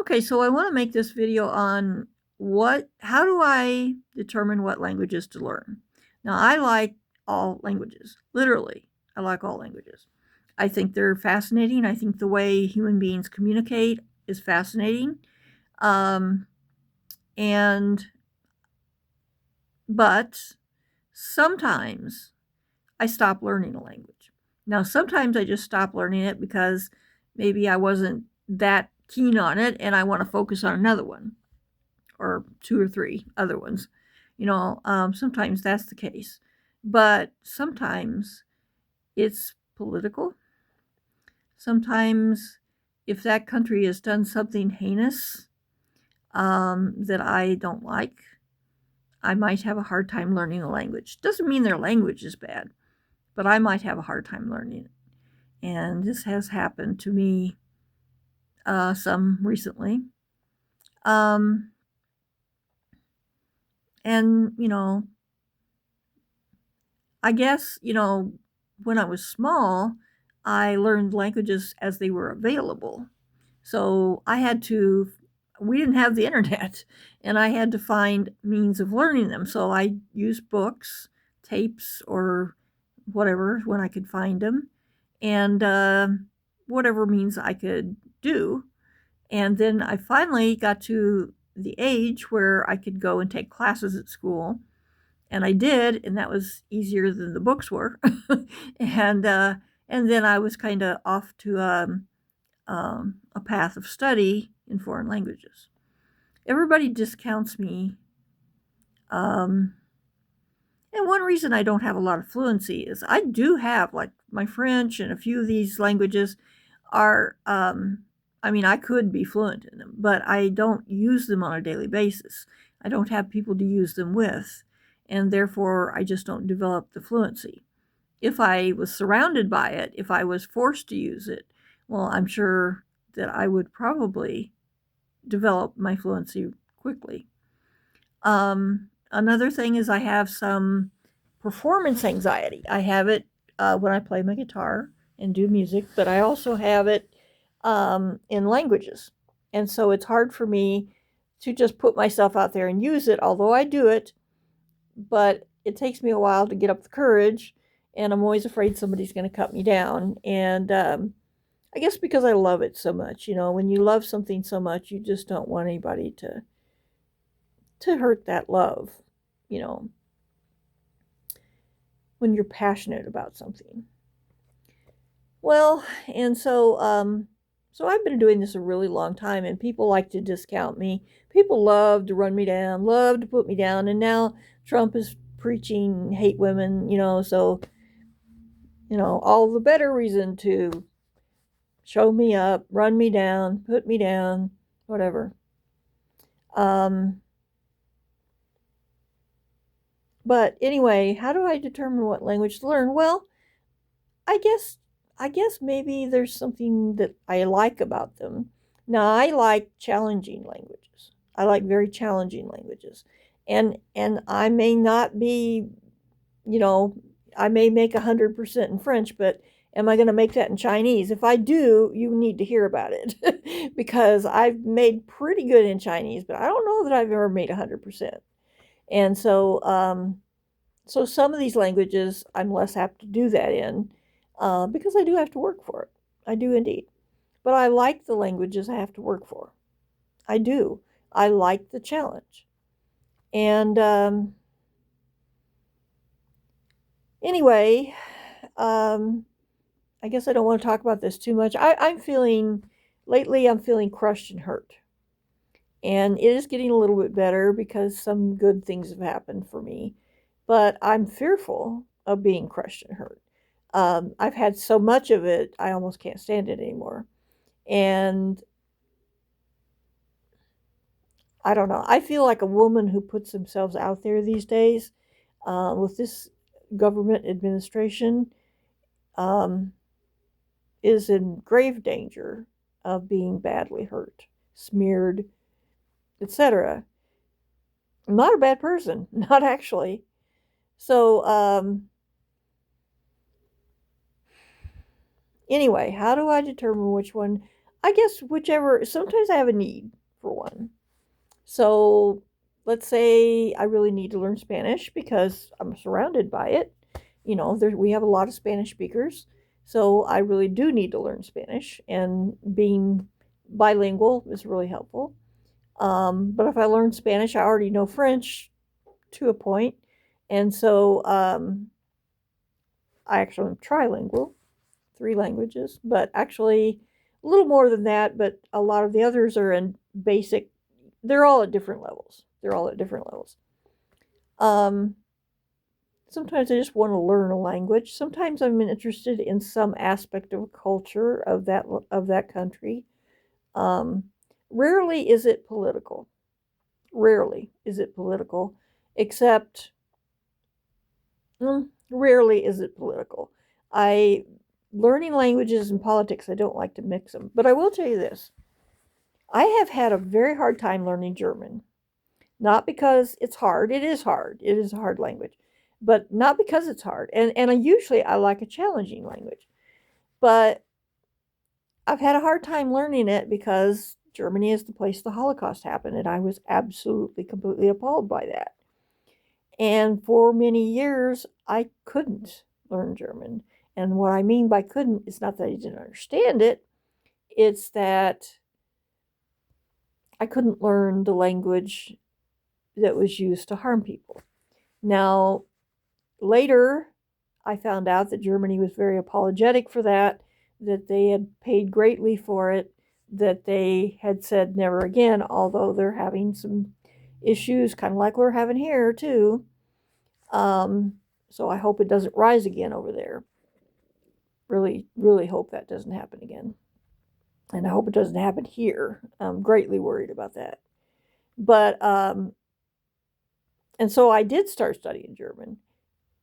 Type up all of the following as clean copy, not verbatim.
Okay, so I want to make this video on how do I determine what languages to learn? Now, I like all languages, literally. I like all languages. I think they're fascinating. I think the way human beings communicate is fascinating. Um, and, but sometimes I stop learning a language. Now, sometimes I just stop learning it because maybe I wasn't that keen on it and I want to focus on another one or two or three other ones. Sometimes that's the case. But sometimes it's political. Sometimes, if that country has done something heinous that I don't like, I might have a hard time learning a language. Doesn't mean their language is bad, but I might have a hard time learning it. And this has happened to me some recently. Um, and, I guess, when I was small, I learned languages as they were available. So we didn't have the internet, and I had to find means of learning them. So I used books, tapes, or whatever when I could find them, and whatever means I could do. And then I finally got to the age where I could go and take classes at school, and I did, and that was easier than the books were. and and then I was kind of off to a path of study in foreign languages. Everybody discounts me, um, and one reason I don't have a lot of fluency is I do have, like, my French and a few of these languages are. I mean, I could be fluent in them, but I don't use them on a daily basis. I don't have people to use them with, and therefore I just don't develop the fluency. If I was surrounded by it, if I was forced to use it, well, I'm sure that I would probably develop my fluency quickly. Another thing is I have some performance anxiety. I have it when I play my guitar and do music, but I also have it in languages. And so it's hard for me to just put myself out there and use it, although I do it, but it takes me a while to get up the courage, and I'm always afraid somebody's going to cut me down. And I guess because I love it so much, when you love something so much, you just don't want anybody to hurt that love, you know, when you're passionate about something. Well, and so I've been doing this a really long time, and people like to discount me. People love to run me down, love to put me down, and now Trump is preaching hate women, so all the better reason to show me up, run me down, put me down, whatever. Um, but anyway, how do I determine what language to learn? Well, I guess I guess maybe there's something that I like about them. Now, I like challenging languages. I like very challenging languages. And I may not be, you know, I may make 100% in French, but am I going to make that in Chinese? If I do, you need to hear about it because I've made pretty good in Chinese, but I don't know that I've ever made 100%. And so some of these languages I'm less apt to do that in because I do have to work for it. I do indeed. But I like the languages I have to work for. I do. I like the challenge. And anyway, um, I guess I don't want to talk about this too much. Lately, I'm feeling crushed and hurt. And it is getting a little bit better because some good things have happened for me. But I'm fearful of being crushed and hurt. I've had so much of it, I almost can't stand it anymore. And I don't know. I feel like a woman who puts themselves out there these days with this government administration um, is in grave danger of being badly hurt, smeared, etc. I'm not a bad person, not actually. So, anyway, how do I determine which one I guess whichever, sometimes I have a need for one. So let's say I really need to learn Spanish because I'm surrounded by it. We have a lot of Spanish speakers. So I really do need to learn Spanish, and being bilingual is really helpful. But if I learn Spanish, I already know French to a point. And so I actually am trilingual, 3 languages, but actually a little more than that. But a lot of the others are in basic, they're all at different levels. They're all at different levels. Um, Sometimes I just want to learn a language. Sometimes I'm interested in some aspect of a culture of that country. Um, Rarely is it political. Rarely is it political, except rarely is it political. I Learning languages and politics, I don't like to mix them. But I will tell you this. I have had a very hard time learning German. Not because it's hard. It is hard. It is a hard language. But not because it's hard. And I like a challenging language. But I've had a hard time learning it because Germany is the place the Holocaust happened, and I was absolutely, completely appalled by that. And for many years, I couldn't learn German. And what I mean by couldn't is not that I didn't understand it, it's that I couldn't learn the language that was used to harm people. Now, later, I found out that Germany was very apologetic for that, that they had paid greatly for it, that they had said never again, although they're having some issues, kind of like we're having here, too. So I hope it doesn't rise again over there. Really, really hope that doesn't happen again. And I hope it doesn't happen here. I'm greatly worried about that. But, and so I did start studying German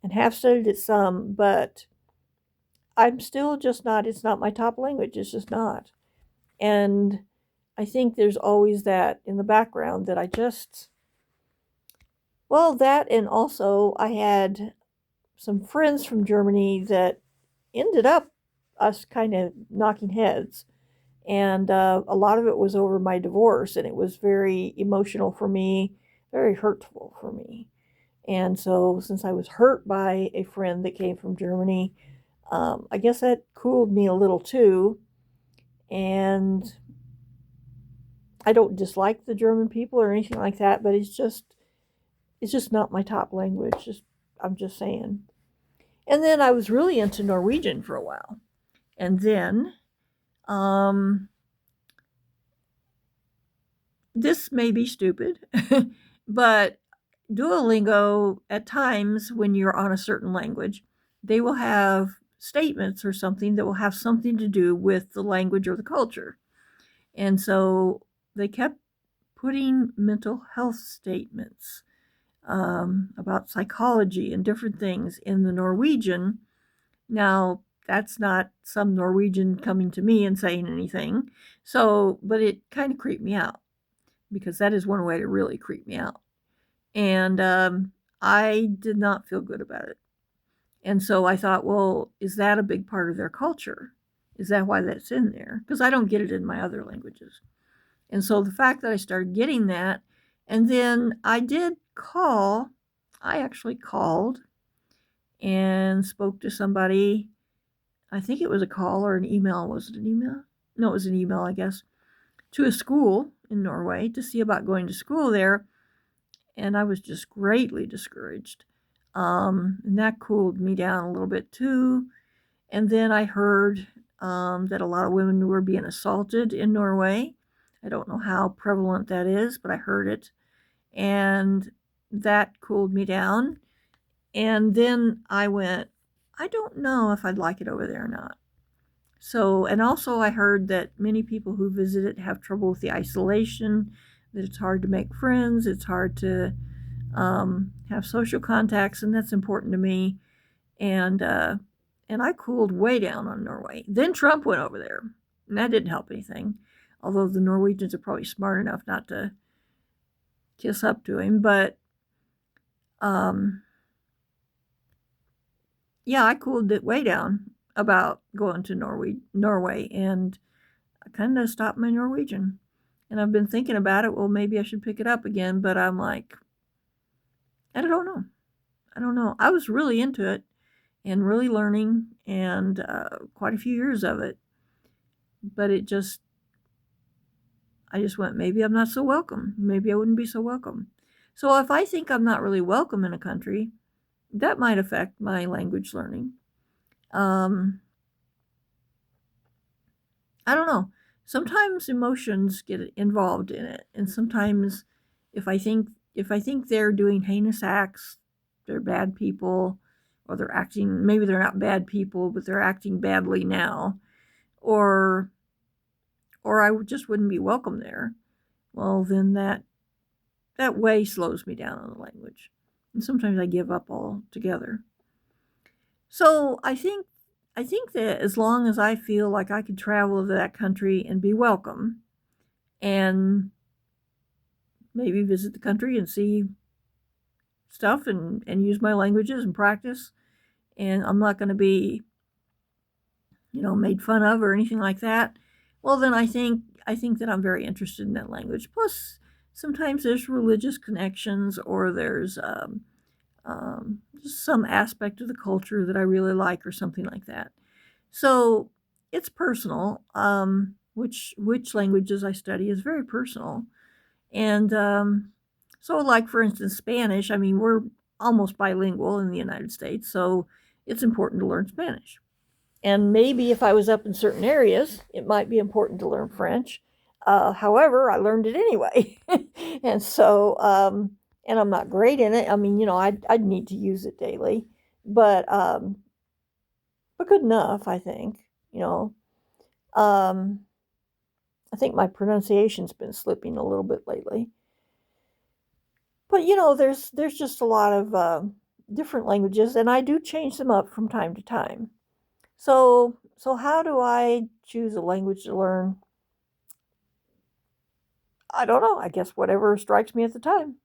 and have studied it some, but I'm still just not, it's not my top language. It's just not. And I think there's always that in the background that well, that, and also I had some friends from Germany that ended up us kind of knocking heads. And a lot of it was over my divorce, and it was very emotional for me, very hurtful for me. And so, since I was hurt by a friend that came from Germany, I guess that cooled me a little too. And I don't dislike the German people or anything like that, but it's just not my top language. I'm just saying. And then I was really into Norwegian for a while. And then this may be stupid, but Duolingo, at times when you're on a certain language, they will have statements or something that will have something to do with the language or the culture. And so they kept putting mental health statements about psychology and different things in the Norwegian. Now, that's not some Norwegian coming to me and saying anything. So, but it kind of creeped me out, because that is one way to really creep me out. And I did not feel good about it. And so I thought, well, is that a big part of their culture? Is that why that's in there? Because I don't get it in my other languages. And so the fact that I started getting that, and then I actually called and spoke to somebody. I think it was a call or an email. Was it an email? No, it was an email, I guess, to a school in Norway to see about going to school there. And I was just greatly discouraged. And that cooled me down a little bit too. And then I heard that a lot of women were being assaulted in Norway. I don't know how prevalent that is, but I heard it. And that cooled me down. And then I went, I don't know if I'd like it over there or not. So, and also I heard that many people who visit it have trouble with the isolation, that it's hard to make friends, it's hard to have social contacts, and that's important to me. And I cooled way down on Norway. Then Trump went over there, and that didn't help anything. Although the Norwegians are probably smart enough not to kiss up to him, but yeah, I cooled it way down about going to Norway, and I kind of stopped my Norwegian. And I've been thinking about it. Well, maybe I should pick it up again, but I'm like, I don't know. I don't know. I was really into it and really learning, and quite a few years of it. But I just went, maybe I'm not so welcome. Maybe I wouldn't be so welcome. So if I think I'm not really welcome in a country, that might affect my language learning. Um, I don't know. Sometimes emotions get involved in it, and sometimes if I think they're doing heinous acts, they're bad people, or they're acting, maybe they're not bad people, but they're acting badly now, or I just wouldn't be welcome there. Well, then that way slows me down on the language, and sometimes I give up altogether. So I think that as long as I feel like I could travel to that country and be welcome, and maybe visit the country and see stuff, and use my languages and practice, and I'm not going to be, made fun of or anything like that, well, then I think that I'm very interested in that language. Plus, sometimes there's religious connections, or there's just some aspect of the culture that I really like, or something like that. So it's personal. Which languages I study is very personal, and so, like for instance, Spanish. I mean, we're almost bilingual in the United States, so it's important to learn Spanish. And maybe if I was up in certain areas, it might be important to learn French. However, I learned it anyway, and so and I'm not great in it. I mean, I'd need to use it daily, but good enough, I think. You know, um, I think my pronunciation's been slipping a little bit lately. But there's just a lot of different languages, and I do change them up from time to time. So how do I choose a language to learn? I don't know. I guess whatever strikes me at the time.